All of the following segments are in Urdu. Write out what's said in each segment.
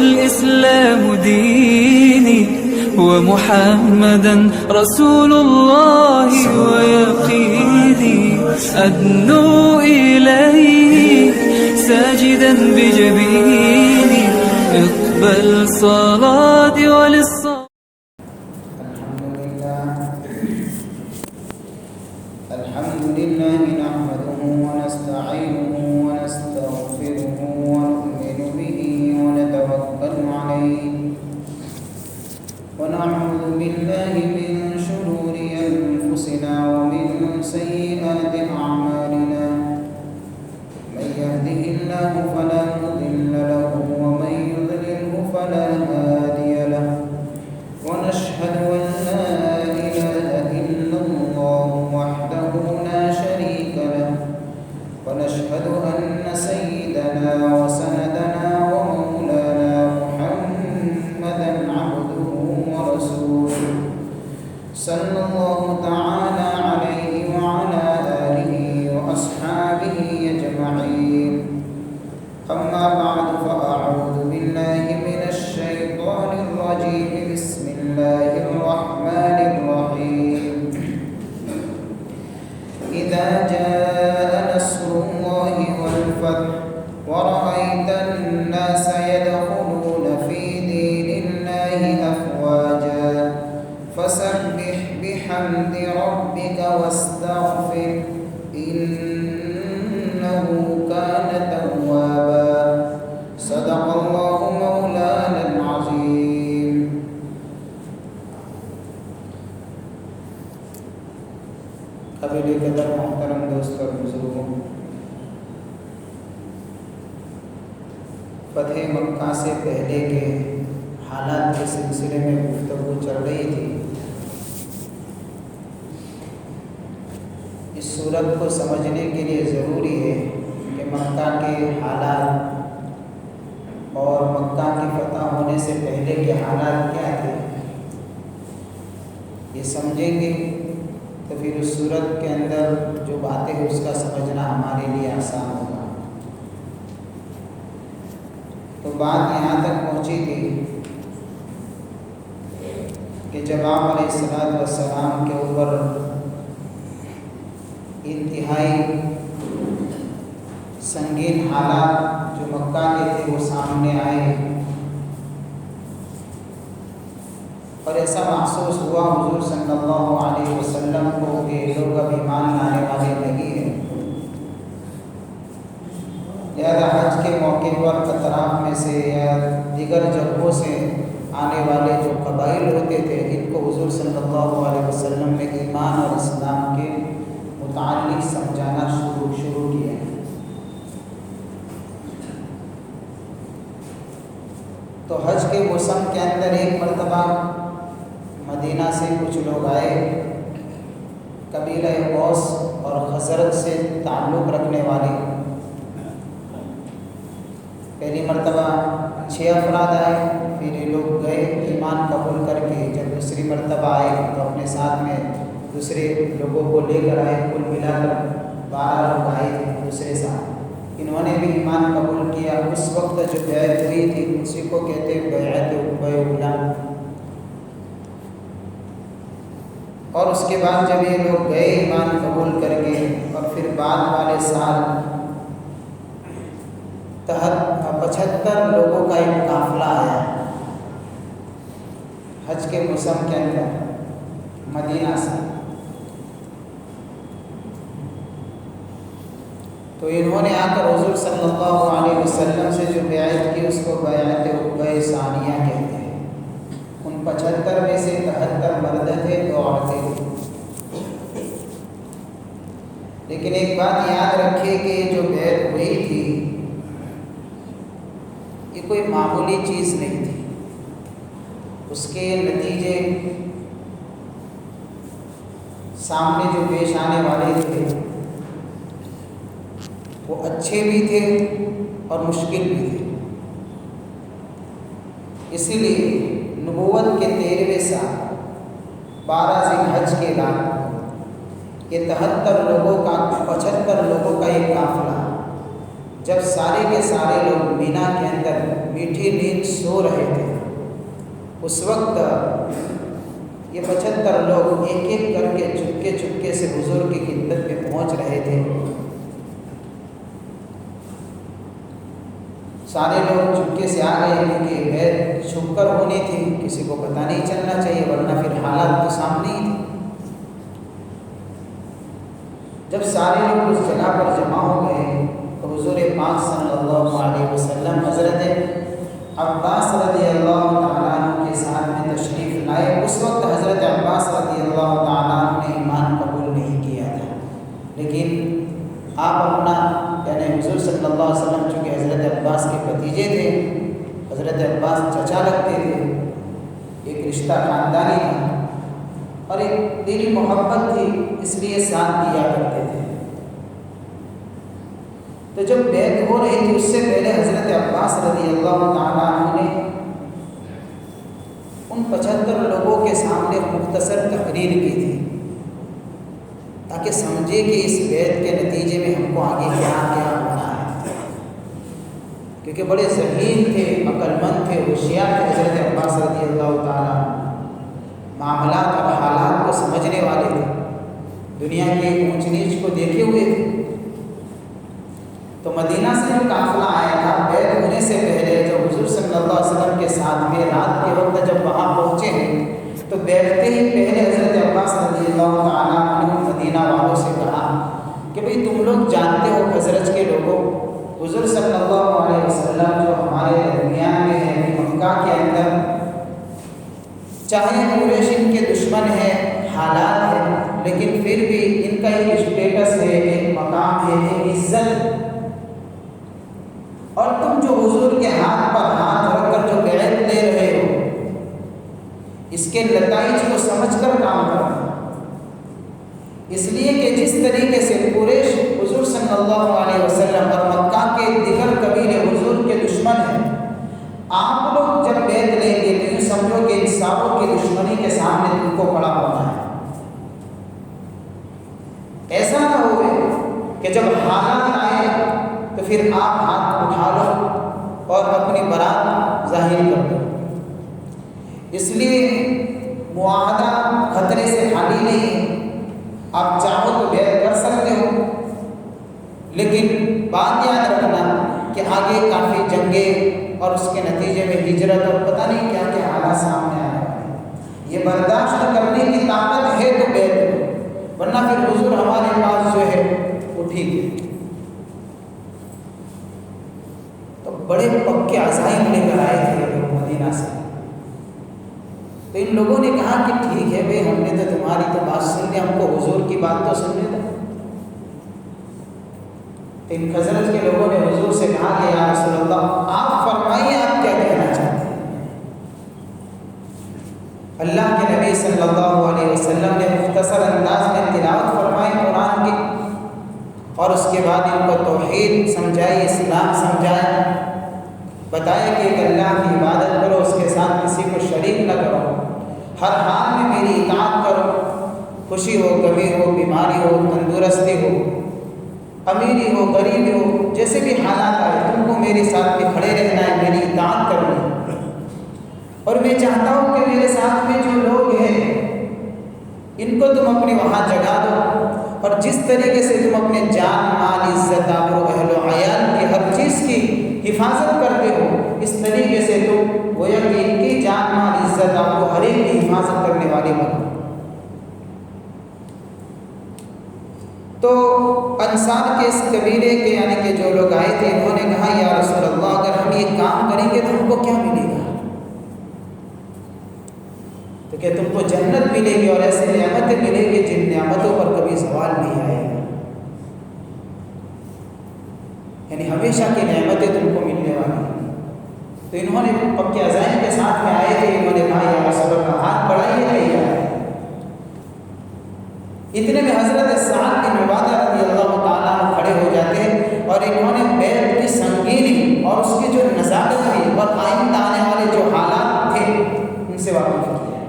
والإسلام ديني ومحمدا رسول الله ويقيني أدنو إليه ساجدا بجبيني اقبل صلاتي وللصلاة. الحمد لله نحمده ونستعينه ونستغفره ونؤمن به ونتوكل عليه ونعوذ بالله من شرور أنفسنا ومن سيئات أعمالنا من يهده الله فلا مضل له ومن يضلله فلا هادي له ونشهد أن لا إله إلا الله وحده لا شريك له ونشهد أن سيدنا وسندنا ومولانا محمدا عبده ورسوله صلى الله تعالى عليه وعلى آله وأصحابه أجمعين. أما بعد فأعوذ بالله من الشيطان الرجيم. بسم الله الرحمن الرحيم. إذا جاء نصر الله والفتح ورأيت الناس يدخلون في دين الله أفواجا فسبح بحمد ربك واستغفر إنه كان توابا. صدق الله مولانا العظيم. قابل قدر محترم دوست اور بزرگوں، فتح مکہ سے پہلے کے حالات کے سلسلے میں گفتگو چل رہی تھی. اس صورت کو سمجھنے کے لیے ضروری ہے کہ مکہ کے حالات اور مکہ کی فتح ہونے سے پہلے کے حالات کیا تھے، یہ سمجھیں گے تو پھر اس صورت کے اندر جو باتیں ہیں اس کا سمجھنا ہمارے لیے آسان ہوگا. تو بات یہاں تک پہنچی تھی کہ جب آپ علیہ السلام کے اوپر انتہائی سنگین حالات جو مکہ کے تھے وہ سامنے آئے اور ایسا محسوس ہوا حضور صلی اللہ علیہ وسلم کو کہ لوگ اب ایمان لانے والے نہیں ہیں. لہذا حج کے موقع پر اطراف میں سے یا دیگر جگہوں سے آنے والے جو قبائل ہوتے تھے ان کو حضور صلی اللہ علیہ وسلم نے ایمان اور اسلام کے متعلق سمجھانا شروع کیا. تو حج کے موسم کے اندر ایک مرتبہ مدینہ سے کچھ لوگ آئے، قبیلہ اوس اور خزرج سے تعلق رکھنے والے. پہلی مرتبہ 6 افراد آئے، پھر یہ لوگ گئے ایمان قبول کر کے. جب دوسری مرتبہ آئے تو اپنے ساتھ میں دوسرے لوگوں کو لے کر آئے. کل ملا کر 12 لوگ آئے تھے دوسرے ساتھ. انہوں نے بھی ایمان قبول کیا. اس وقت جو بیعت ہوئی تھی اسی کو کہتے ہیں بیعت عقبہ اولیٰ. اور اس کے بعد جب یہ لوگ گئے ایمان قبول کر کے اور پھر بعد والے سال 75 لوگوں کا ایک قافلہ آیا حج کے موسم کے اندر مدینہ سے. تو انہوں نے آ کر حضور صلی اللہ علیہ وسلم سے جو بیعت کی اس کو بیعت عقبہ ثانیہ کہتے ہیں. ان 75 میں سے 73 مرد تھے، 2 عورتیں تھیں. لیکن ایک بات یاد رکھیے کہ جو بیعت ہوئی تھی یہ کوئی معمولی چیز نہیں تھی. اس کے نتیجے سامنے جو پیش آنے والے تھے وہ اچھے بھی تھے اور مشکل بھی تھے. اسی لیے نبوت کے 13ویں سال 12 ذی الحج کے رات یہ 73 لوگوں کا 75 لوگوں کا ایک قافلہ جب سارے کے سارے لوگ مینا کے اندر میٹھی نیند سو رہے تھے، اس وقت یہ 75 لوگ ایک ایک کر کے چپکے چپکے سے حضور کی خدمت میں پہنچ رہے تھے۔ سارے لوگ چپکے سے آ گئے کیونکہ بیعت چھپ کر ہونی تھی، کسی کو پتہ نہیں چلنا چاہیے ورنہ پھر حالات تو سامنے ہی تھے۔ جب سارے لوگ اس جگہ پر جمع ہو گئے تو حضور پاک صلی اللہ علیہ وسلم حضرت عباس رضی اللہ تعالیٰ عنہ کے ساتھ میں تشریف لائے۔ اس وقت حضرت عباس رضی اللہ تعالیٰ عنہ نے ایمان قبول نہیں کیا تھا، لیکن آپ اپنا یعنی حضور صلی اللہ علیہ وسلم چونکہ حضرت عباس کے بھتیجے تھے، حضرت عباس چچا لگتے تھے، ایک رشتہ خاندانی تھا اور ایک دلی محبت تھی، اس لیے ساتھ دیا کرتے تھے۔ تو جب بیعت ہو رہی تھی اس سے پہلے حضرت عباس رضی اللہ تعالیٰ عنہ نے ان 75 لوگوں کے سامنے مختصر تقریر کی تھی تاکہ سمجھے کہ اس بیعت کے نتیجے میں ہم کو آگے کیا کیا ہونا ہے، کیونکہ بڑے ذہین تھے، عقل مند تھے، ہوشیار تھے حضرت عباس رضی اللہ تعالیٰ، معاملات اور حالات کو سمجھنے والے تھے، دنیا کی اونچ نیچ کو دیکھے ہوئے تھے۔ تو مدینہ سے جو قافلہ آیا تھا بیعت ہونے سے پہلے، جو حضور صلی اللہ علیہ وسلم کے ساتھ میں رات کے وقت جب وہاں پہنچے ہیں تو بیٹھتے ہی پہلے حضرت عباس رضی اللہ تعالیٰ عنہ مدینہ والوں سے کہا کہ بھئی تم لوگ جانتے ہو خزرج کے لوگوں، حضور صلی اللہ علیہ وسلم جو ہمارے درمیان میں ہے مکہ کے اندر، چاہے قریش ان کے دشمن ہیں، حالات ہیں، لیکن پھر بھی ان کا ایک اسٹیٹس ہے، ایک مقام ہے، ایک عزت، اور تم جو حضور کے ہاتھ پر ہاتھ رکھ کر جو بیعت لے رہے ہو اس کے نتائج کو سمجھ کر کام کرنا، اس لیے کہ جس طریقے سے قریش حضور صلی اللہ علیہ وسلم اور مکہ کے دیگر قبیلے حضور کے دشمن ہیں، آپ لوگ جب بیعت لیں گے تو یہ سمجھو کہ ان ساروں کی دشمنی کے سامنے تم کو کھڑا ہونا ہے۔ ایسا نہ ہو کہ جب حالات آئے تو پھر آپ ہاتھ اٹھا لو اور اپنی برات ظاہر کر دو۔ اس لیے معاہدہ خطرے سے خالی نہیں ہے، آپ چاہو تو بیعت کر سکتے ہو، لیکن بات یاد رکھنا کہ آگے کافی جنگیں اور اس کے نتیجے میں ہجرت اور پتہ نہیں کیا کیا حالات سامنے آنے والے ہیں، یہ برداشت کرنے کی طاقت ہے تو بیعت کرو، ورنہ پھر حضور ہمارے پاس جو ہے وہ ٹھیک ہے۔ تو بڑے پکے عزائم لے کر آئے تھے لوگ مدینہ سے، تو ان لوگوں نے کہا کہ ٹھیک ہے بھئی ہم نے تو تمہاری تو بات سن لی، ہم کو حضور کی بات تو سننے دو۔ تو ان خزرج کے لوگوں نے حضور سے کہا کہ یا رسول اللہ آپ فرمائیے آپ کیا کہنا چاہتے ہیں۔ اللہ کے نبی صلی اللہ علیہ وسلم نے مختصر انداز میں تلاوت فرمائی قرآن کی، اور اس کے بعد ان کو توحید سمجھائی، اسلام سمجھایا، بتایا کہ ایک اللہ کی عبادت کرو، اس کے ساتھ کسی کو شریک نہ کرو، ہر حال میں میری اطاعت کرو، خوشی ہو، غمی ہو، بیماری ہو، تندرستی ہو، امیری ہو، غریبی ہو، جیسے بھی حالات آئے تم کو میرے ساتھ میں کھڑے رہنا ہے، میری اطاعت کرنی ہے، اور میں چاہتا ہوں کہ میرے ساتھ میں جو لوگ ہیں ان کو تم اپنی وہاں جگا دو، اور جس طریقے سے تم اپنے جان مال عزت آبرو اہل و عیال کی ہر چیز کی حفاظت کرتے ہو، اس طریقے سے تم گویا کہ ان کی جان مال عزت آبرو ہر ایک کی حفاظت کرنے والے بنو۔ تو انصار کے اس قبیلے کے یعنی کہ جو لوگ آئے تھے انہوں نے کہا یا رسول اللہ اگر ہم یہ کام کریں گے تو ہم کو کیا ملے گا؟ تو کہ تم کو جنت ملے گی اور ایسے نعمتیں ملے گی جن نعمتوں پر کبھی سوال نہیں آئے گا، یعنی ہمیشہ کی نعمتیں تم کو ملنے والی ہیں۔ تو انہوں نے پکے عزائم کے ساتھ میں آئے تھے، انہوں نے کہا یا رسول اللہ ہاتھ بڑھائیے تیار ہے۔ اتنے میں حضرت سعد بن عبادہ رضی اللہ تعالیٰ عنہ کھڑے ہو جاتے ہیں اور انہوں نے بیعت کی سنگینی اور اس کی جو نزاکت تھی اور آئندہ آنے والے جو حالات تھے ان سے واقف کیا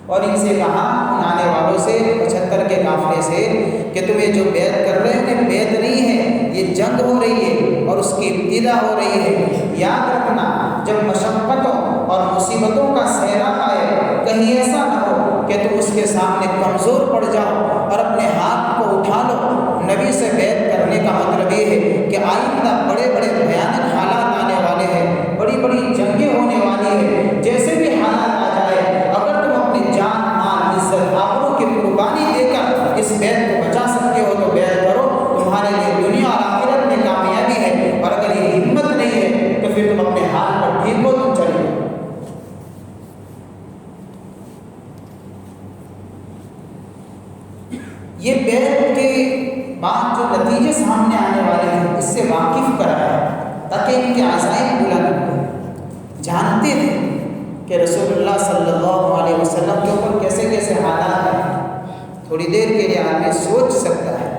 اور ان سے کہا ان آنے والوں سے 75 کے قافلے سے کہ تمہیں جو بیعت کر رہے ہیں بیعت نہیں ہے، جنگ ہو رہی ہے اور اس کی ابتدا ہو رہی ہے، یاد رکھنا جب مشقتوں اور مصیبتوں کا سیلاب آئے کہیں ایسا نہ ہو کہ تم اس کے سامنے کمزور پڑ جاؤ اور اپنے ہاتھ کو اٹھا لو۔ نبی سے بیعت کرنے کا مطلب یہ ہے کہ آئندہ بڑے بڑے بھیانک حالات آنے والے ہیں، بڑی بڑی جنگیں ہونے والی ہیں، جیسے بھی حالات آ جائے اگر تم اپنی جان مال عزت آبرو کی قربانی دے کر اس بیعت کو بچا سکتے ہو تو بیعت کرو، تمہارے لیے دنیا اور آخرت میں کامیابی ہے۔ اور اگر یہ ہمت نہیں ہے تو پھر تم اپنے حال پر ٹھیک ہو، تم چلے۔ یہ بیعت کے بعد جو نتیجے سامنے آنے والے ہیں اس سے واقف کرایا تاکہ ان کے عزائم بلند ہوں۔ جانتے تھے کہ رسول اللہ صلی اللہ علیہ وسلم کے اوپر کیسے کیسے حالات ہیں، تھوڑی دیر کے لیے آدمی سوچ سکتا ہے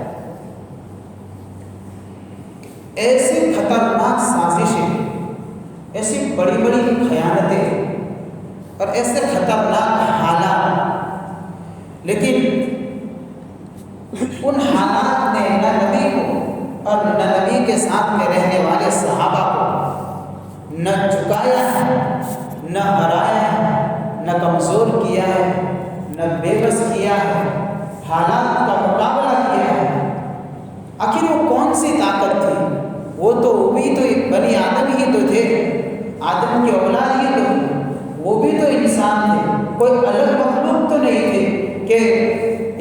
ایسی خطرناک سازشیں، ایسی بڑی بڑی خیانتیں اور ایسے خطرناک حالات، لیکن ان حالات نے نہ نبی کو اور نہ نبی کے ساتھ میں رہنے والے صحابہ کو نہ جھکایا ہے، نہ ہرایا ہے، نہ کمزور کیا ہے، نہ بے بس کیا ہے، حالات کا مقابلہ کیا ہے۔ آخر وہ کون سی طاقت تھی؟ وہ بھی تو بنی آدم ہی تو تھے، آدم کے اولاد ہی تو تھے، وہ بھی تو انسان تھے، کوئی الگ مخلوق تو نہیں تھے کہ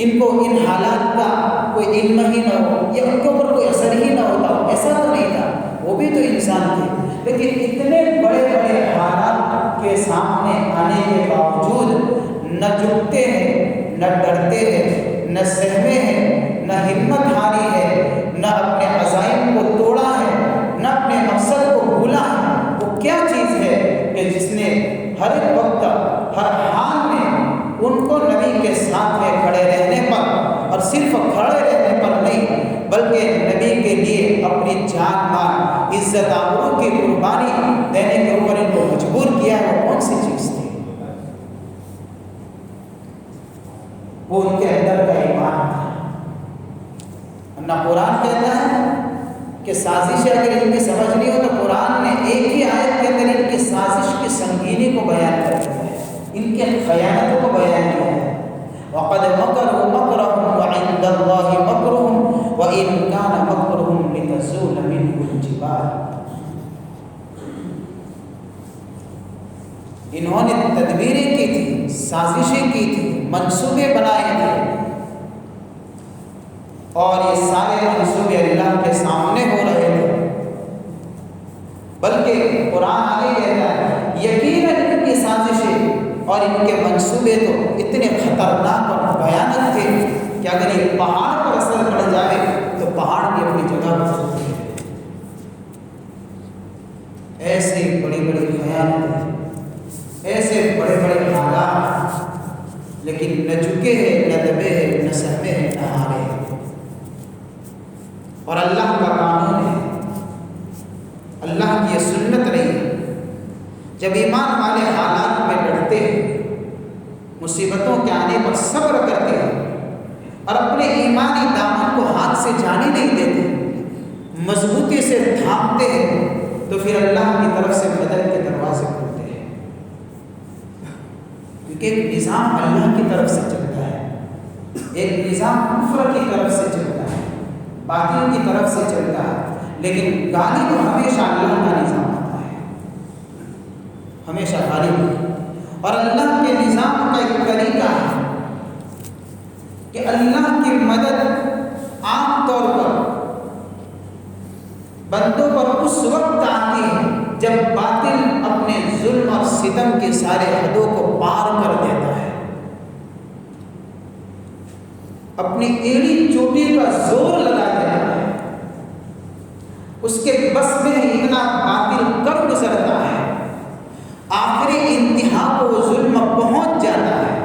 ان کو ان حالات کا کوئی علم ہی نہ ہو یا ان کے اوپر کوئی اثر ہی نہ ہوتا ہو، ایسا تو نہیں تھا، وہ بھی تو انسان تھے۔ لیکن اتنے بڑے بڑے حالات کے سامنے آنے کے باوجود نہ جھکتے ہیں، نہ ڈرتے ہیں، نہ سہمے ہیں، نہ ہمت ہاری ہے، نہ اپنے عزائم کو توڑا ہے، نہ اپنے مقصد کو بھولا ہے۔ وہ کیا چیز ہے کہ جس نے ہر ایک وقت ہر حال میں ان کو نبی کے ساتھ میں کھڑے رہنے پر، اور صرف کھڑے رہنے پر نہیں بلکہ نبی کے لیے اپنی جان مال عزت آبرو کی قربانی دینے کے اوپر ان کو مجبور کیا ہے؟ وہ کون سی چیز تھی؟ وہ ان کے اندر کا ایمان تھا۔ نہ قرآن کہتا ہے کہ سازشیں اگر ان کی سمجھنی ہو تو قرآن نے ایک ہی آیت کے اندر ان کی سازش کی سنگینی کو بیان کر دیا ہے، ان کے خیانتوں کو بیان کیا ہے۔ وَقَدْ مَكَرُوا مَكْرَهُمْ وَعِندَ اللَّهِ مَكْرُهُمْ وَإِنْ كَانَ مَكْرُهُمْ لِتَزُولَ مِنْهُ الْجِبَالُ۔ انہوں نے تدبیریں کی تھی، سازشیں کی تھی، منصوبے بنائے تھے، اور یہ سارے منصوبے اللہ کے سامنے ہو رہے تھے۔ بلکہ قرآن آگے کہتا ہے یقیناً ان کی سازشیں اور ان کے منصوبے تو اتنے خطرناک اور بھیانک تھے کہ اگر یہ پہاڑ پر اثر پڑ جائے تو پہاڑ بھی اپنی جگہ پر سکتے ہیں۔ ایسے بڑی بڑی خیانتیں، ایسے بڑے بڑے حالات، لیکن نہ جھکے ہیں، نہ دبے ہیں، نہ سہمے ہیں، نہ ہارے ہیں۔ اور اللہ کا قانون ہے، اللہ کی یہ سنت نہیں ہے، جب ایمان والے حالات میں ڈرتے ہیں، مصیبتوں کے آنے پر صبر کرتے ہیں اور اپنے ایمانی دامن کو ہاتھ سے جانے نہیں دیتے، مضبوطی سے تھامتے ہیں، تو پھر اللہ کی طرف سے مدد کے دروازے کھلتے ہیں۔ کیونکہ ایک نظام اللہ کی طرف سے چلتا ہے، ایک نظام کفر کی طرف سے چلتا ہے، باطل کی طرف سے چلتا ہے، لیکن غالب ہمیشہ اللہ کا نظام آتا ہے، ہمیشہ غالب۔ اور اللہ کے نظام کا ایک طریقہ ہے کہ اللہ کی مدد عام طور پر بندوں پر اس وقت آتی ہے جب باطل اپنے ظلم اور ستم کے سارے حدوں کو پار کر دیتا ہے، اپنی ایڑی چوٹی کا زور لگا دیتا ہے، اس کے بس میں اتنا باطل کر گزرتا ہے، آخری انتہا کو وہ ظلم پہنچ جاتا ہے،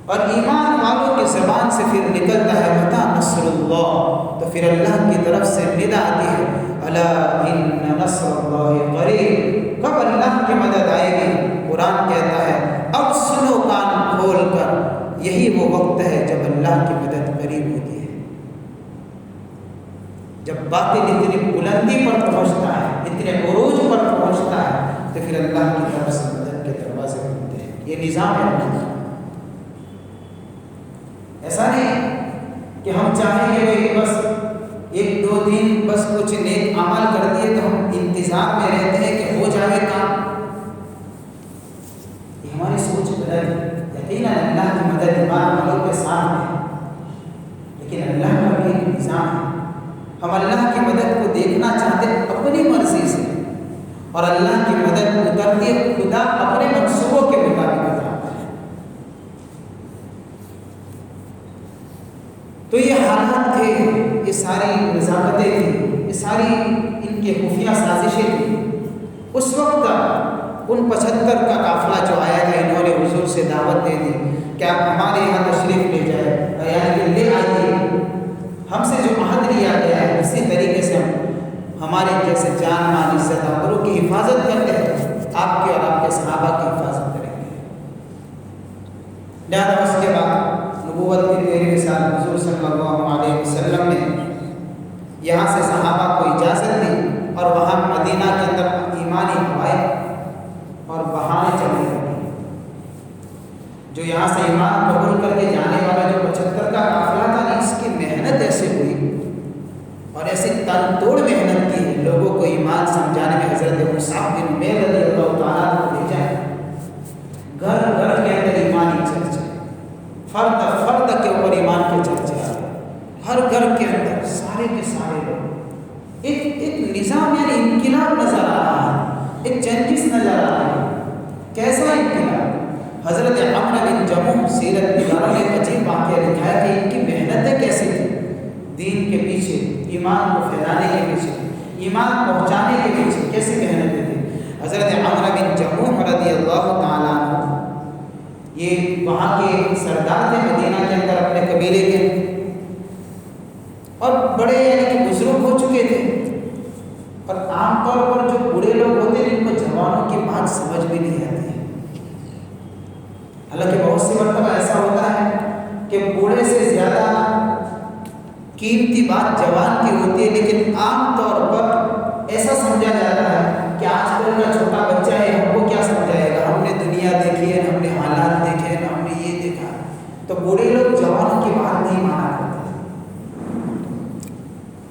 اور ایمان والوں کی زبان سے پھر نکلتا ہے متى نصر اللہ، تو پھر اللہ کی طرف سے ندا آتی ہے الا ان نصر اللہ قریب، کب اللہ کی مدد آئے گی؟ قرآن کہتا ہے اب سنو کان کھول کر، یہی وہ وقت ہے جب اللہ کی مدد قریب ہوتی ہے۔ جب باطل اتنی بلندی پر پہنچتا ہے، اتنے عروج پر پہنچتا ہے، تو پھر اللہ کی طرف سے مدد کے دروازے کھلتے ہیں۔ یہ نظام ہے اللہ کا۔ ایسا نہیں کہ ہم چاہیں گے بھائی بس ایک دو دن بس کچھ نیک عمل کر دیے تو ہم انتظار میں رہتے ہیں کہ ہو جائے کام۔ یہ ہماری سوچ غلط ہے۔ یقیناً اللہ کی مدد ایمان والوں کے ساتھ ہے، لیکن اللہ کا بھی ایک نظام ہے۔ ہم اللہ کی مدد کو دیکھنا چاہتے ہیں اپنی مرضی سے، اور اللہ کی مدد اترتی ہے خدا اپنے منصوبوں کے مطابق اتارتا ہے۔ تو یہ حالات تھے، یہ ساری نزاکتیں تھیں، یہ ساری ان کے خفیہ سازشیں تھیں۔ اس وقت ان 75 کا قافلہ جو آیا تھا، انہوں نے حضور سے دعوت دے دی کہ آپ ہمارے یہاں تشریف لے جائیں، یعنی کہ لے آئیے، ہم سے جو عہد لیا گیا ہے اسی طریقے سے ہم ہمارے جیسے جان مال عزت آبرو کی حفاظت کرتے ہیں، آپ کے اور آپ کے صحابہ کی حفاظت کریں گے۔ لہٰذا اس کے بعد نبوت کے 13ویں سال حضور صلی اللہ علیہ وسلم نے یہاں سے صحابہ کو اجازت دی، اور وہاں مدینہ کے اندر ایمانی ہوائے اور بہانے چلنے لگے۔ جو یہاں سے ایمان قبول کر کے جانے والا جو 75 کا قافلہ تھا، اس کی محنت ایسے ہوئی اور ایسی تن توڑ محنت کی، لوگوں کو ایمان سمجھانے میں حضرت مصعب بن عمیر رضی اللہ تعالیٰ کو بھیجا، گھر گھر کے اندر ایمانی چرچے، فرد فرد کے اوپر ایمان کے چرچے آ رہے، ہر گھر کے اندر سارے کے سارے لوگ، ایک نظام یعنی انقلاب نظر آ رہا ہے، ایک چینجز نظر آ رہا ہے۔ کیسا انقلاب؟ حضرت عمرو بن جموح سیرت نگاروں نے ایک عجیب واقعہ لکھا ہے کہ ان کی محنتیں کیسی تھیں دین کے پیچھے، ایمان کو پھیلانے کے پیچھے، ایمان پہنچانے کے پیچھے کیسی محنتیں تھیں۔ حضرت عمرو بن جموح رضی اللہ تعالیٰ عنہ یہ وہاں کے سردار تھے مدینہ کے اندر اپنے قبیلے کے، اور بڑے یعنی کہ بزرگ ہو چکے تھے، اور عام طور پر جو بوڑھے لوگ ہوتے ہیں ان کو جوانوں کی بات سمجھ بھی نہیں آتی ہے۔ حالانکہ بہت سی مرتبہ ایسا ہوتا ہے کہ بوڑھے سے زیادہ قیمتی بات جوان کی ہوتی ہے، لیکن عام طور پر ایسا سمجھا جاتا ہے کہ آج کل کا چھوٹا بچہ ہے، ہم کو کیا سمجھائے گا، ہم نے دنیا دیکھی ہے، ہم نے حالات دیکھے ہیں، ہم نے یہ دیکھا، تو بوڑھے لوگ جوانوں کی بات نہیں مانا کرتے۔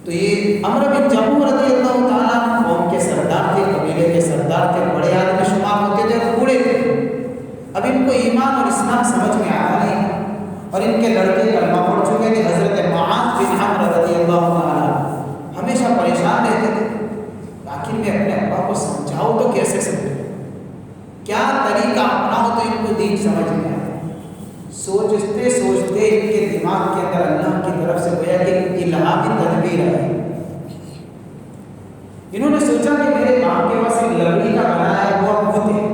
تو یہ عمرو بن جموح رضی اللہ تعالیٰ قوم کے سردار تھے، قبیلے کے سردار تھے، بڑے آدمی شمار ہوتے تھے اور بوڑھے تھے۔ اب ان کو ایمان اور اسلام سمجھ میں آتا نہیں، اور ان کے لڑکے کلمہ پڑھ چکے تھے۔ حضرت معاذ بن عمرو رضی اللہ تعالیٰ ہمیشہ پریشان رہتے تھے، آخر میں اپنے ابا کو سمجھاؤ تو کیسے سمجھو، کیا طریقہ اپناؤ تو ان کو دین سمجھ میں آئے۔ سوچتے سوچتے ان کے دماغ کے اندر اللہ کی طرف سے گویا کہ الہامی تدبیر آئی۔ انہوں نے سوچا کہ میرے باپ کے پاس ایک لکڑی کا بنایا ہوا بت ہے۔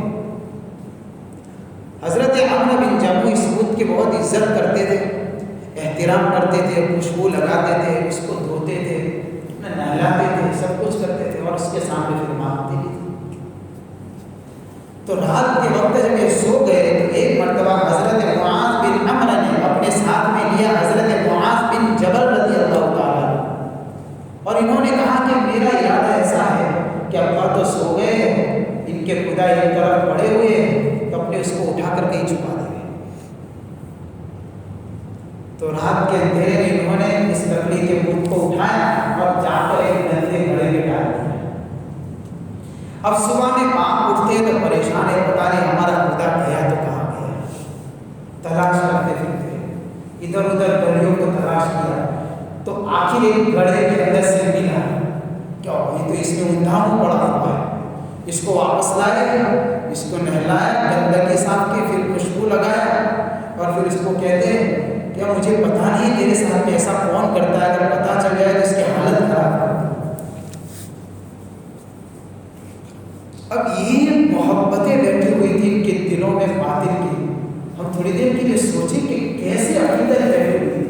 حضرت عمرو بن جموح اس بت کی بہت عزت کرتے تھے، احترام کرتے تھے، خوشبو لگاتے تھے، اس کو دھوتے تھے، نہلاتے تھے، سب کچھ کرتے تھے، اور اس کے سامنے پھر مانگتے بھی تھے۔ تو رات کے وقت جب یہ سو گئے تو ایک مرتبہ حضرت معاذ بن عمرو نے اپنے ساتھ میں لیا حضرت معاذ بن جبل رضی اللہ تعالیٰ، اور انہوں نے کہا کہ میرا ارادہ ایسا ہے کہ ابا تو سو گئے ہیں، ان کے خدا ایک طرف پڑے ہوئے ہیں، تو اپنے اس کو اٹھا کر کہیں چھپا دیں گے۔ تو رات کے اندھیرے میں انہوں نے اس لکڑی کے بت کو اٹھایا اور جا کر ایک گندے گڑھے میں ڈال دیا۔ اب صبح میں باپ اٹھتے تو پریشان ہے، پتہ نہیں ہمارا خدا گیا تو کہاں گیا، تلاش کرتے پھرتے ادھر ادھر گلیوں کو تلاش کیا، تو آخر ایک گڑھے کے اندر سے ملا، کیا یہ تو اس میں اندھام پڑا ہوا ہے، اس کو واپس لائے، اس کو نہلایا، گندگی صاف کی، پھر خوشبو لگایا، اور پھر اس کو کہتے ہیں کہ مجھے پتہ نہیں تیرے ساتھ میں ایسا کون کرتا ہے، اگر پتہ چل جائے تو اس کی حالت خراب ہے۔ اب یہ محبتیں بیٹھی ہوئی تھی ان کے دلوں میں باطل کی، ہم تھوڑی دیر کے لیے سوچیں کہ کیسے عقیدت بیٹھی ہوئی تھی۔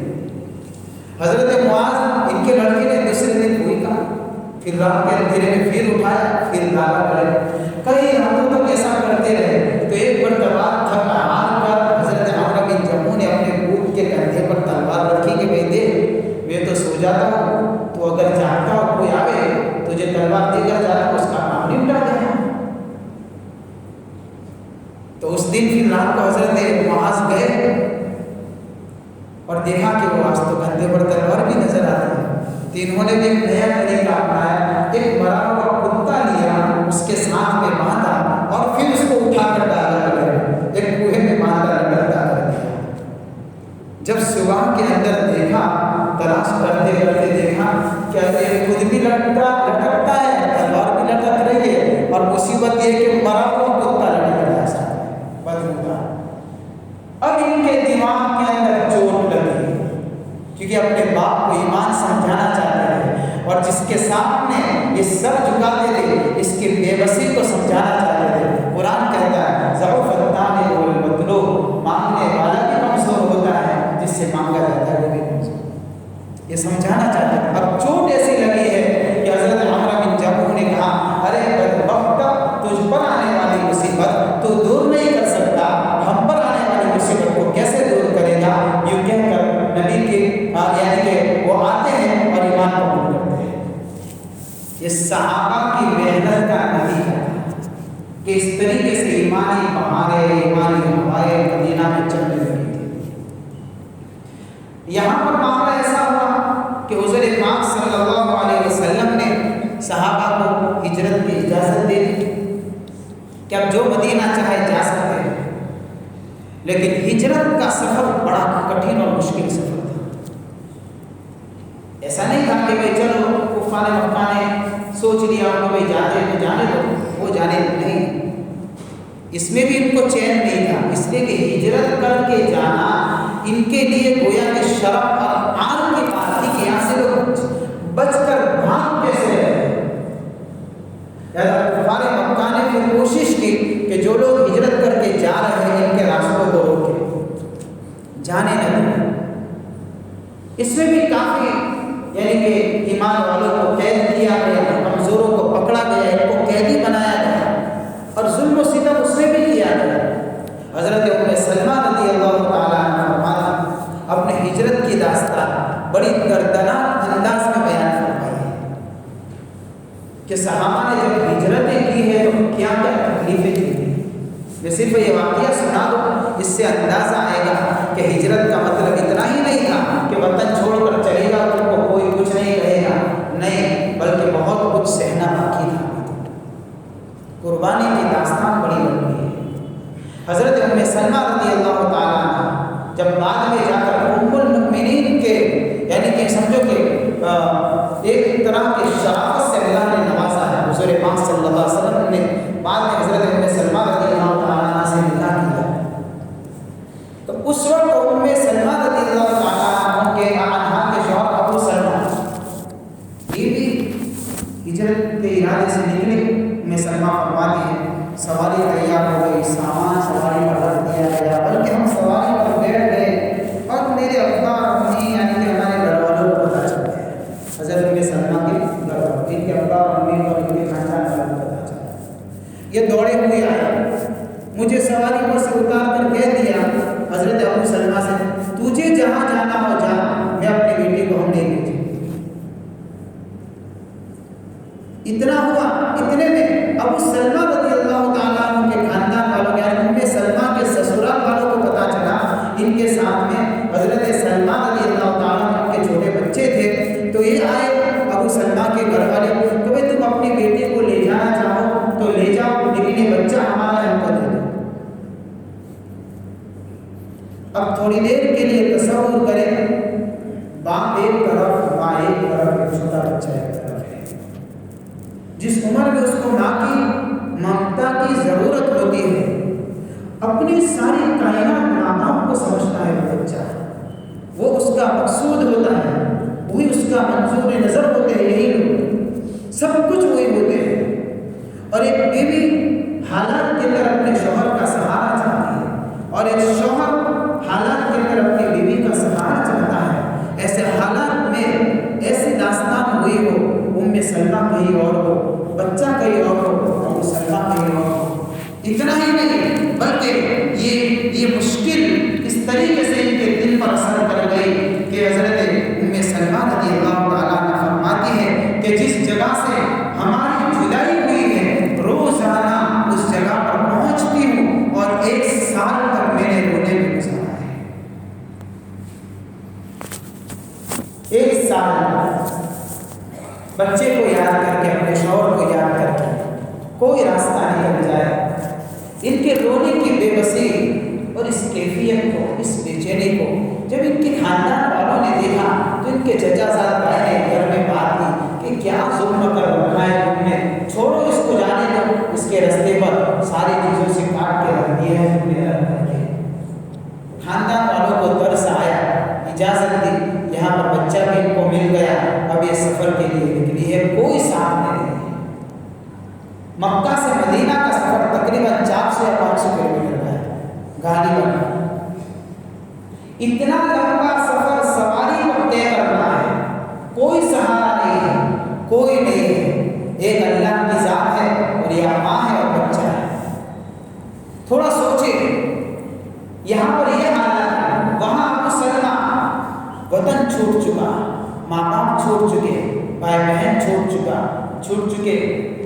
حضرت معاذ ان کے لڑکے نے دوسرے دن وہی کہا، پھر رات کے اندھیرے میں پھر اٹھایا، پھر لالا پڑے، کئی راتوں تک ایسا کرتے رہے۔ تو ایک مرتبہ تھک ہار کر حضرت عمرو بن جموح نے اپنے بوٹ کے کندھے پر تلوار رکھی کہ بھائی دے، میں تو سو جاتا ہوں، تو اگر چاہتا تلوار دے کر جاتا اس کا کام نمٹا گیا. تو اس دن پھر رات کو حضرت معاذ گئے اور دیکھا کہ وہ آج تو کندھے پر تلوار بھی نظر آتی ہے. تو انہوں نے بھی ایک نیا طریقہ اپنایا, ایک مرا ہوا کتا لیا, اس کے ساتھ میں باندھا اور پھر اس کو اٹھا کر ڈالا ایک کوہے میں باندھا لٹکتا کر دیا. جب صبح کے اندر دیکھا, تلاش کرتے کرتے دیکھا کہ یہ خود بھی لٹکتا ہے, تلوار بھی لٹک رہی ہے, اور مصیبت یہ کہ مرا ہوا کتا لٹک رہا ہے ساتھ بدبودار. اب ان کے دماغ کے اندر چوٹ لگی کیونکہ اپنے باپ کو ایمان سمجھانا چاہتے تھے اور جس کے سامنے یہ سر جھکاتے تھے اس کی بے بسی کو سمجھانا چاہتے تھے. قرآن کہتا ہے ضعف الطالب والمطلوب, مانگنے والا بھی کمزور ہوتا ہے, جس سے مانگا جاتا ہے وہ بھی کمزور. یہ سمجھانا چاہتے تھے. اب چوٹ ایسی لگی ہے کہ حضرت عمرو بن جموح نے کہا ارے بدبخت, تجھ پر آنے والی مصیبت تو دور نہیں کر سکتا, ہم پر آنے والی مصیبت کو کیسے دور کرے گا. یوں کہہ کر نبی کے یعنی کہ وہ آتے ہیں اور ایمان قبول کرتے ہیں. یہ صحابہ کی محنت کا نتیجہ کہ اس طریقے سے ایمانی بہاریں, ایمانی ہوائیں مدینہ میں چلنے لگی تھی. یہاں پر معاملہ ایسا ہوا کہ حضور پاک صلی اللہ علیہ وسلم نے صحابہ کو ہجرت کی اجازت دے دی کہ اب جو مدینہ چاہے جا سکتے ہیں. لیکن ہجرت کا سفر بڑا کٹھن اور مشکل سفر تھا. ایسا نہیں تھا کہ بھائی چلو کفار مکہ نے سوچ لیا کہ بھائی جاتے ہیں تو جانے دو, وہ جانے نہیں. اس میں بھی ان کو چین نہیں تھا, اس لیے کہ ہجرت کر کے جانا ان کے لیے گویا کہ شرف اور عار کی بات تھی کہ یہاں سے لوگ بچ کر بھاگ کیسے رہے. کفار مکہ نے پھر کوشش کی کہ جو لوگ ہجرت کر کے جا رہے ہیں ان کے راستوں کو روکے, جانے نہ دیں. اس میں بھی کافی یعنی کہ ایمان والوں کو قید کیا گیا, کمزوروں کو پکڑا گیا, ان کو قیدی بنایا گیا اور ظلم و ستم اس میں بھی کیا گیا. حضرت ام سلمہ رضی اللہ تعالیٰ عنہ فرماتی اپنے ہجرت کی داستان بڑی دردناک انداز میں بیان فرمائی کہ صحابہ نے جب ہجرتیں کی ہے تو کیا کیا تکلیفیں کی ہیں. میں صرف یہ واقعہ سنا دو, اس سے اندازہ آئے گا کہ ہجرت کا مطلب اتنا ہی نہیں تھا کہ وطن چھوڑ کر چلے گا تم کو کوئی کچھ نہیں کہے گا, نہیں, بلکہ بہت کچھ سہنا باقی تھا. قربانی کی داستان بڑی لمبی ہے. حضرت ام سلمہ رضی اللہ تعالیٰ عنہ جب بعد میں جا کر ام المؤمنین کے یعنی کہ سمجھو کہ ایک طرح کی شرافت سے اللہ نے نوازا ہے. حضور پاک صلی اللہ علیہ وسلم نے بعد میں حضرت ام سلمہ رضی اللہ تعالیٰ عنہ سے نکاح کیا. تو اس وقت ام سلمہ رضی اللہ تعالیٰ عنہ کے شوہر ابو سلمہ یہ بھی ہجرت کے ارادے سے نکلے. ام سلمہ فرماتی ہے سواری تیار ہو گئی, سامان سواری پر رکھ دیا گیا, بلکہ ہم سواری پر بیٹھ گئے اور میرے ابا امی یعنی کہ ہمارے گھر والوں کو پتہ چل گیا. حضرت ام سلمہ کے گھر والوں, ان کے ابا امی اور ان کے خاندان والوں کو پتہ چلا. یہ دوڑے ہوئے آئے, مجھے سواری پر سے اتار کر کہہ دیا حضرت ابو سلمہ سے تجھے جہاں جانا ہو جا, میں اپنی بیٹی کو ہم نہیں بھیجیں. اتنا ہوا, اتنے میں ابو سلمہ رضی اللہ تعالیٰ عنہ کے خاندان والوں یعنی ام سلمہ کے سسرال والوں کو پتہ چلا ان کے ساتھ میں حضرت سلمہ رضی اللہ تعالیٰ عنہ کے چھوٹے بچے تھے. تو یہ آئے ابو سلمہ کے گھر والے کہ بھائی تم اپنی بیٹی کو لے جانا چاہو تو لے جاؤ, لیکن یہ بچہ ہمارا ہے, ہم کو دے دو. اب تھوڑی دیر کے لیے تصور کریں, باپ ایک طرف, ماں ایک طرف, ایک چھوٹا بچہ ایک طرف ہے. جس عمر میں اس کو ماں کی ممتا کی ضرورت ہوتی ہے, اپنی ساری کائنات ماں باپ کو سمجھتا ہے وہ بچہ, وہ اس کا مقصود ہوتا ہے, وہی اس کا منظور نظر ہوتے ہیں, یہی لوگ سب کچھ وہی ہوتے ہیں. اور ایک بیوی حالات کے اندر اپنے شوہر کا سہارا چاہتی ہے اور ایک شوہر حالات کے اندر اپنی بیوی کا سہارا چاہتا ہے. ایسے حالات میں ایسی داستان ہوئی ہو, ام سلمہ کہیں اور ہو, بچہ کہیں اور ہو, ام سلمہ کہیں اور ہو. اتنا ہی نہیں بلکہ یہ مشکل اس طریقے سے ان کے دل پر اثر کر گئی کہ حضرت ام سلمہ رضی اللہ تعالیٰ عنہ فرماتی ہے کہ جس جگہ سے ہم بچے کو یاد کر کے، اپنے شوہر کو یاد کر کے کوئی راستہ نکل جائے، ان کے رونے کی بے بسی اور اس کیفیت کو، اس بے چینی کو جب ان کے خاندان والوں نے دیکھا تو ان کے چچا زاد بھائی نے گھر میں بات کی کہ کیا ظلم کر رکھا ہے تم نے، چھوڑو اس کو جانے دو، اس کے رستے پر ساری چیزوں سے کاٹ کے رکھ دیا ہے تم نے رکھ کر کے۔ خاندان والوں کو ترس آیا، اجازت دی، یہاں پر بچہ بھی ان کو مل گیا، اب یہ سفر کے لیے نکلی ہے، کوئی ساتھ نہیں ہے۔ مکہ سے مدینہ کا سفر تقریباً 400 یا 500 کلومیٹر کا ہے غالباً۔ اتنا لمبا سفر سواری پر طے کرنا ہے، کوئی سہارا نہیں ہے، کوئی نہیں ہے، ایک اللہ کی ذات ہے اور یہ ماں ہے اور بچہ ہے۔ تھوڑا سوچے، یہاں پر یہ حالت ہے، وہاں ابو سلمہ وطن چھوٹ چکا، ماں باپ چھوٹ چکے، بھائی بہن چھوٹ چکے،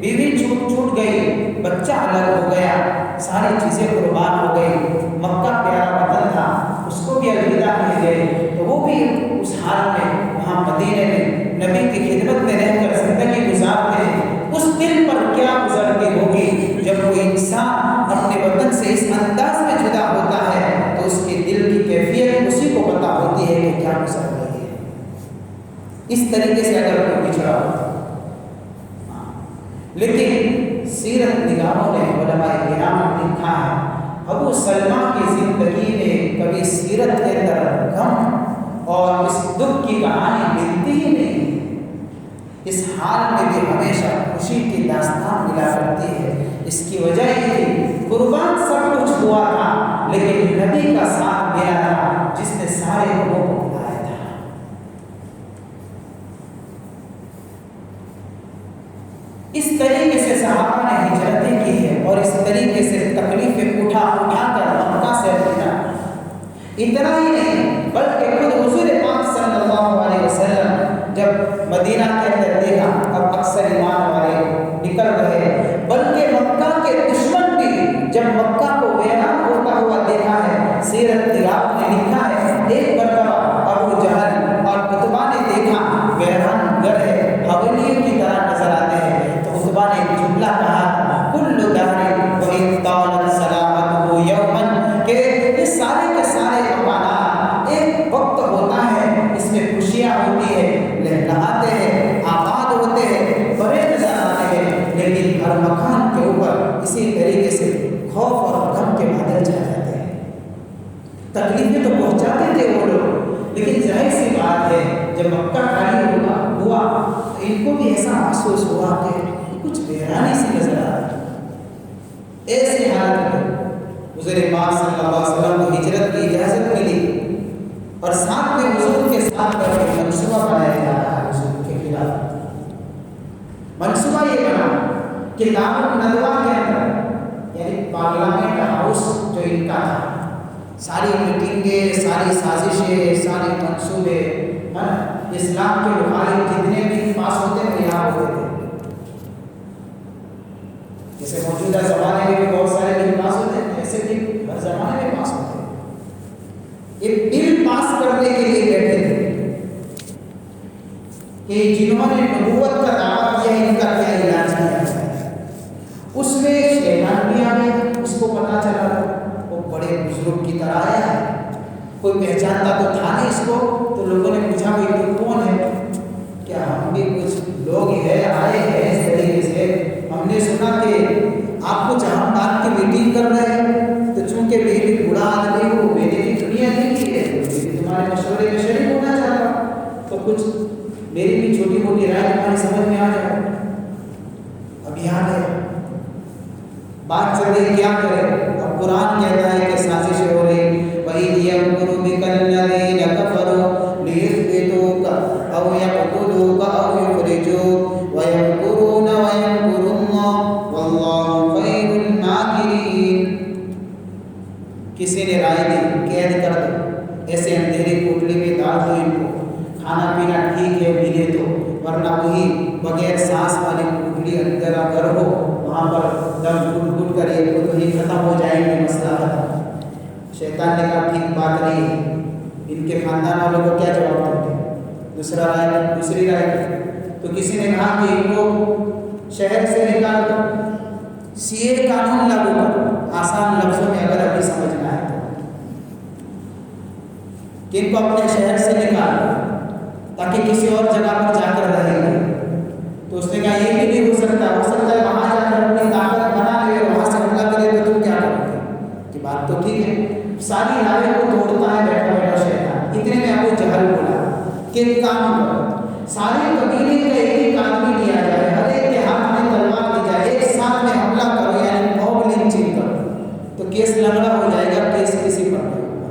بیوی چھوٹ گئی، بچہ الگ ہو گیا، ساری چیزیں قربان ہو گئی۔ مکہ پیارا وطن تھا، اس کو بھی الوداع کہہ گئے، تو وہ بھی اس حال میں وہاں مدینے میں نبی کی خدمت میں رہ کر زندگی گزارتے ہیں۔ اس دل پر کیا گزرتی ہوگی جب کوئی انسان اپنے وطن سے اس انداز میں جدا ہوتا ہے، تو اس کے دل کی کیفیت اسی کو پتہ ہوتی ہے کہ کیا گزر رہی ہے۔ اس طریقے سے اگر کوئی بچھڑا ہو، لیکن سیرت نگاروں نے، علماء کرام نے لکھا ہے ابو سلمہ کی زندگی میں کبھی سیرت کے اندر غم اور اس دکھ کی کہانی ملتی ہی نہیں، اس حال میں بھی ہمیشہ خوشی کی داستان ملا کرتی ہے۔ اس کی وجہ یہ تھی، قربان سب کچھ ہوا تھا لیکن نبی کا ساتھ ملا تھا جس نے سارے لوگوں کو بلایا تھا۔ اس طریقے سے صحابہ نے ہجرتیں کی ہے اور اس طریقے سے تکلیفیں اٹھا کر مکہ سے مدینہ۔ اتنا ہی نہیں بلکہ خود حضور پاک صلی اللہ علیہ وسلم جب مدینہ کے اندر دیکھا اب اکثر ایمان والے نکل رہے، بلکہ مکہ کے دشمن بھی جب مکہ کو ویران ہوتا ہوا دیکھا ہے، سیرت نگاروں نے لکھا ہے ایک مرتبہ ابو جہل اور عتبہ نے دیکھا ویران گھر ہے، حویلیوں کی طرح نظر آتے ہیں، تو عتبہ نے ایک جملہ کہا کل دہر وإن طالت سلامته یوما، کہ یہ سارے کے سارے مکانات ایک وقت ہوتا ہے، اس میں خوشیاں ہوتی ہے، لہلاتے ہیں، آباد ہوتے ہیں، بڑے نظر آتے ہیں، لیکن ہر مکان کے اوپر اسی طریقے سے خوف اور غم کے بادل چھا جاتے ہیں۔ تکلیفیں تو پہنچاتے تھے وہ لوگ، لیکن ظاہر سی بات ہے جب مکہ خالی ہوا تو ان کو بھی ایسا محسوس ہوا کہ کچھ ویرانی سی نظر آ رہی۔ ایسی حالت میں حضور پاک صلی اللہ علیہ وسلم کو ہجرت کی اجازت ملی اور ساتھ میں حضور کے ساتھ کر کے منصوبہ بنایا جا رہا ہے حضور کے خلاف۔ منصوبہ یہ بنا کہ دار الندوہ کے اندر، یعنی پارلیمنٹ ہاؤس جو ان کا تھا، ساری میٹنگیں، ساری سازشیں، سارے منصوبے، اسلام کے مخالف جتنے بھی پاس ہوتے ہیں یہاں ہوتے تھے۔ جیسے موجودہ زمانے میں بھی بہت سارے بل پاس ہوتے ہیں، ایسے بھی ہر زمانے میں پاس ہوتے ہیں۔ یہ بل پاس کرنے کے لیے بیٹھے تھے کہ جنہوں نے نبوت کا دعویٰ کیا ان کا کیا علاج کیا جائے۔ اس میں شیطان بھی آ گیا، اس کو پتہ چلا وہ بڑے بزرگ کی طرح آیا ہے، کوئی پہچانتا تو تھا نہیں اس کو، تو لوگوں نے پوچھا بھائی تو کون ہے؟ کیا ہم بھی کچھ لوگ ہیں آئے ہیں اس طریقے سے، ہم نے سنا کہ آپ کو جہاں بات کی میٹنگ کر رہے ہیں، تو چونکہ میری بوڑھا آدمی ہو، میں نے بھی دنیا دیکھی ہے، تمہارے مشورے میں شریک ہونا چاہتا، تو کچھ میری بھی چھوٹی موٹی رائے تمہاری سمجھ میں آ جائے۔ اب یاد ہے بات چل رہی کیا کرے، اب قرآن کہتا ہے کہ سازشیں ہو رہی، وَإِذْ يَمْكُرُ بِكَ الَّذِينَ كَفَرُوا لِيُثْبِتُوكَ أَوْ يَقْتُلُوكَ أَوْ يُخْرِجُوكَ وَيَمْكُرُونَ وَيَمْكُرُ اللَّهُ وَاللَّهُ خَيْرُ الْمَاكِرِينَ۔ کسی نے رائے دی قید کر دو، ایسے اندھیری کوٹلی میں ڈال دو ان کو، کھانا پینا ٹھیک ہے ملے تو، ورنہ وہی بغیر سانس والی کوٹلی اندر اگر ہو، وہاں پر دم گھٹ گھٹ کر یہ خود ہی ختم ہو جائیں گے، مسئلہ ختم۔ شیطان نے کہا ٹھیک بات نہیں ہے۔ ان کے خاندان والوں کو کیا جواب دیتے؟ دوسری رائے تو کسی نے کہا کہ ان کو شہر سے نکال دو، CA قانون لاگو کر، آسان لفظوں میں اگر ابھی سمجھنا ہے کہ ان کو اپنے شہر سے نکال دو تاکہ کسی اور جگہ پر جا کر رہیں گے۔ تو اس نے کہا یہ بھی نہیں ہو سکتا ہے وہاں جا کر اپنی طاقت بنا لے اور وہاں سے حملہ کرے تو تم کیا کرو گے؟ کہ بات تو ٹھیک ہے، ساری رائے کو توڑتا ہے بیٹھا بیٹھا شیطان۔ اتنے میں ابو جہل بولا کہ ایک کام کرو، سارے قبیلے کا ایک آدمی لیا جائے، ہر ایک کے ہاتھ میں تلوار دی جائے، ایک ساتھ میں حملہ کرو، یعنی موب لنچنگ کرو، تو کیس لنگڑا ہو جائے گا، کیس کسی پر نہیں ہوگا۔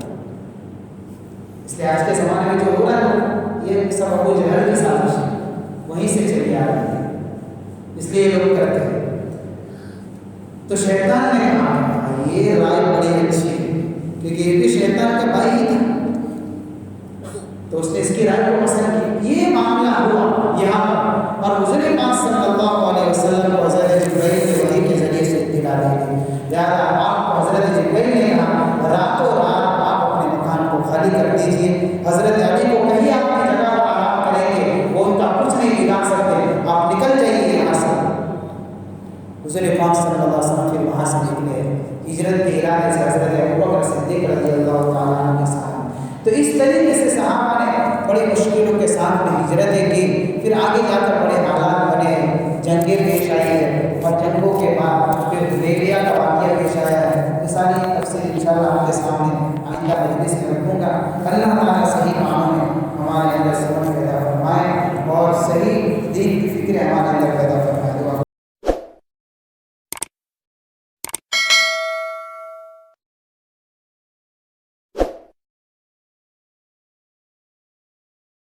اس لیے آج کے زمانے میں جو ہو رہا ہے یہ سب ابو جہل کی سازش ہے، وہیں سے چلی آ رہی ہے، اس لیے لوگ کرتے ہیں۔ تو شیطان نے کہا یہ رائے بڑی اچھی ہے کیونکہ یہ بھی شیطان کا بھائی ہی تھا، تو اس نے اس کی رائے کو پسند کی۔ یہ معاملہ ہوا یہاں پر، اور حضور پاک صلی اللہ علیہ وسلم کو حضرت جبرائیل کے وحی کے ذریعے سے اطلاع دی گئی، لہٰذا آپ کو حضرت جبرائیل نے کہا راتوں رات آپ اپنے مکان کو خالی کر دیجیے، حضرت علی کو کہیں آپ کی جگہ پر آرام کریں گے، وہ ان کا کچھ نہیں بگاڑ سکتے، آپ نکل جائیے یہاں سے۔ حضور پاک صلی اللہ علیہ وسلم پھر وہاں سے نکلے، ہجرت کے ارادے سے حضرت ابوبکر صدیق رضی اللہ تعالیٰ عنہ کے ساتھ۔ تو اس طریقے سے صحابہ نے بڑی مشکلوں کے ساتھ میں ہجرتیں کی، پھر آگے جا کر بڑے حالات